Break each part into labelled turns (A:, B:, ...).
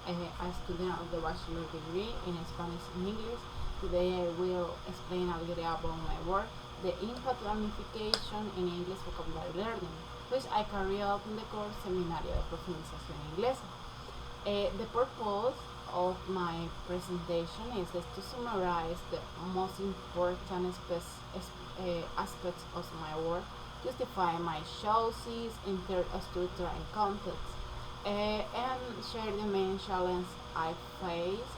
A: a student of the bachelor degree in Spanish and English. Today I will explain a little about my work, the impact gamification in English vocabulary learning, which I carry out in the course Seminario de Profundización Inglesa. The purpose of my presentation is just to summarize the most important aspects of my work, justify my choices in terms of structure and context, and share the main challenge I face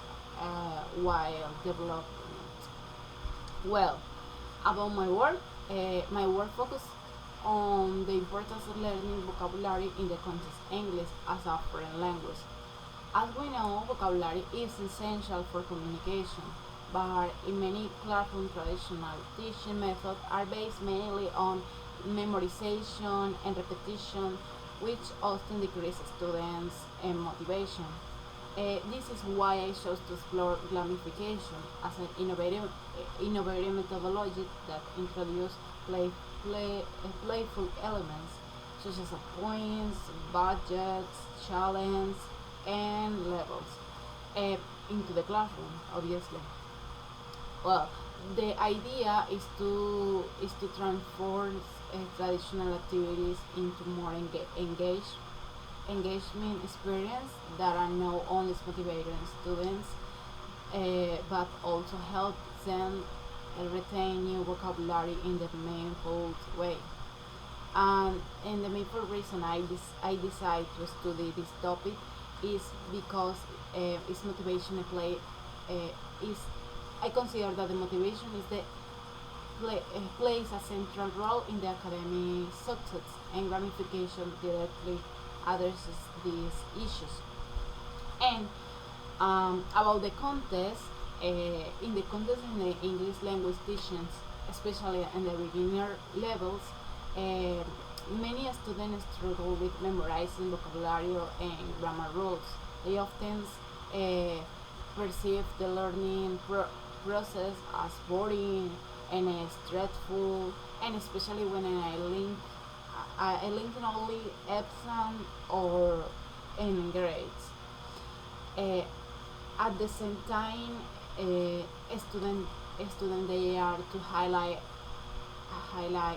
A: while developing it. Well, about my work focuses on the importance of learning vocabulary in the context English as a foreign language. As we know, vocabulary is essential for communication, but in many classroom traditional teaching methods are based mainly on memorization and repetition, which often decreases students' motivation. This is why I chose to explore gamification as an innovative methodology that introduces playful elements such as points, budgets, challenges, and levels into the classroom. Obviously, well, the idea is to transform traditional activities into more engagement experience that are not only motivating students but also help them retain new vocabulary in the meaningful way. And the main reason I decided to study this topic is because its motivation is I consider that the motivation is the plays a central role in the academic success, and gamification directly addresses these issues. And about the contest, in the contest in the English language teachings, especially in the beginner levels, uh, many students struggle with memorizing vocabulary and grammar rules. They often uh, perceive the learning process as boring and stressful, and especially when I link only exam or in grades. Uh, at the same time, student they are to highlight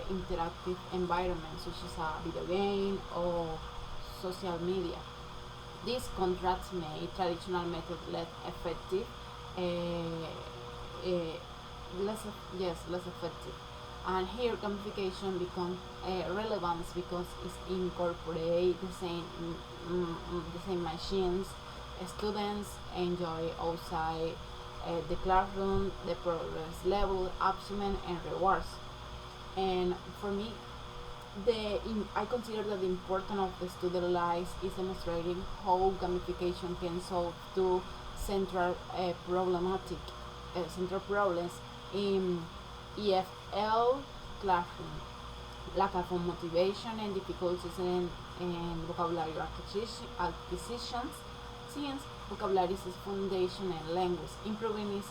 A: interactive environments such as a video game or social media. This contrasts made traditional method less effective, less effective. And here gamification becomes relevant because it incorporates the same machines. Students enjoy outside the classroom, the progress level, achievement, and rewards. And for me, I consider that the importance of the student lives is demonstrating how gamification can solve two central problems in EFL classroom: lack of motivation and difficulties in vocabulary acquisitions. Since vocabulary is foundation and language, improving its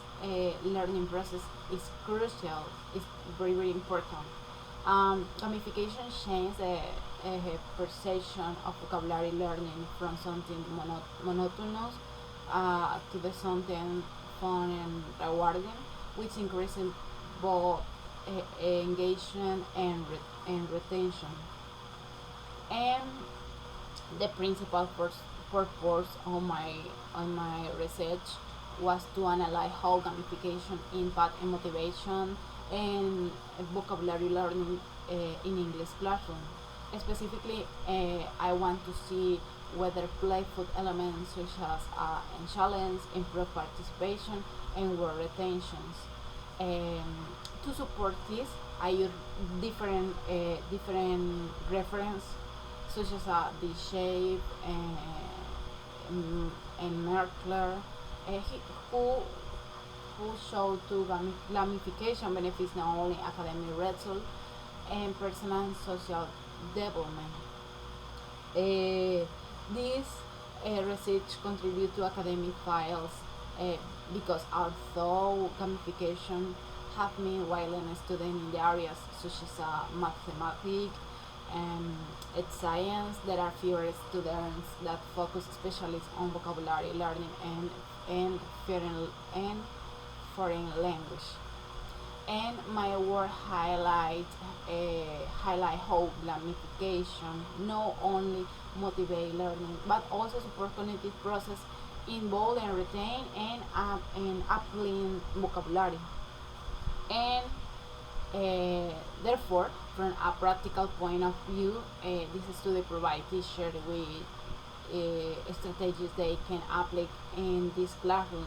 A: learning process is crucial. It's very important. Gamification changes the perception of vocabulary learning from something monotonous to the something fun and rewarding, which increases both engagement and retention. And the principal purpose on my research was to analyze how gamification impact and motivation and vocabulary learning in English classroom. Specifically, I want to see whether playful elements such as challenge, improve participation, and word retentions. To support this, I use different reference such as the shape and Merkler, who who show to gamification benefits not only academic results and personal and social development. This research contribute to academic files uh, because although gamification have me while a student in the areas such as mathematics, It's science. There are fewer students that focus especially on vocabulary learning and and foreign language. And my work highlight how gamification not only motivate learning but also support cognitive process involve and retain and applying vocabulary. And therefore, from a practical point of view, this study provides teachers with strategies they can apply in this classroom.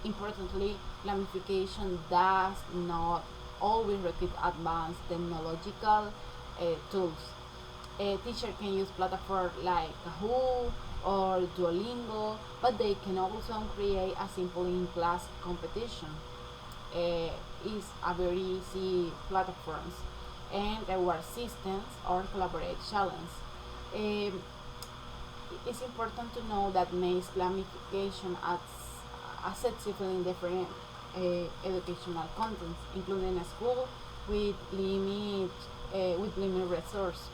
A: Importantly, gamification does not always require advanced technological tools. A teacher can use platforms like Kahoot or Duolingo, but they can also create a simple in-class competition. Is a very easy platforms and reward systems or collaborate challenge. Um, it's important to know that makes gamification as accessible in different educational contents, including a school with limited resource.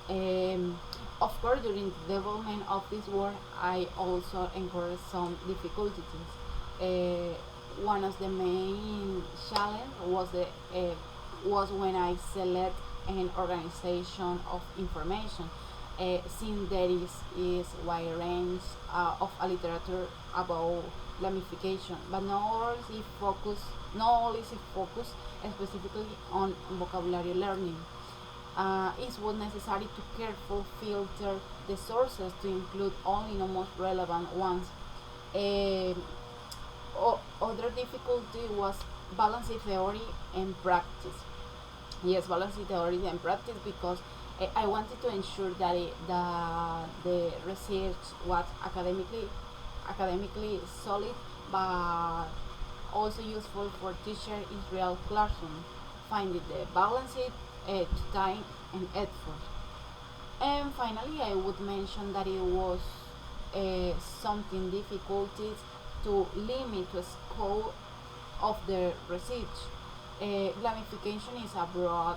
A: Um, of course, during the development of this work, I also encountered some difficulties. Uh, One of the main challenge was when I select an organization of information. Since there is wide range of a literature about gamification, but not always focus specifically on vocabulary learning. It was necessary to carefully filter the sources to include only the most relevant ones. Um Other difficulty was balancing theory and practice. Yes, balancing theory and practice because I wanted to ensure that the research was academically solid, but also useful for teacher in real classroom. Finding the balance to time and effort. And finally, I would mention that it was something difficulties to limit the scope of the research. Gamification is a broad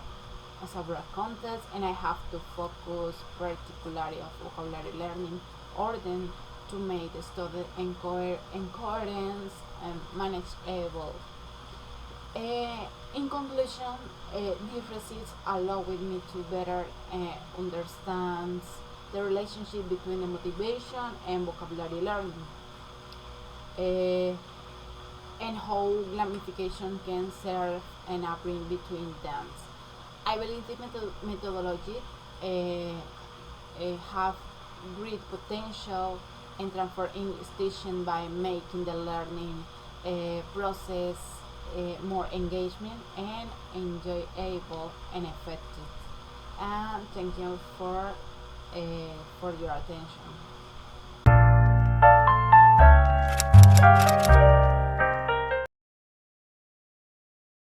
A: context, and I have to focus particularly on vocabulary learning, or then to make the study coherence and manageable. In conclusion, these receipts allowed me to better understand the relationship between the motivation and vocabulary learning, uh, and how gamification can serve and a bring between them. I believe the methodology have great potential and transfer English teaching by making the learning process more engagement and enjoyable and effective. And thank you for your attention.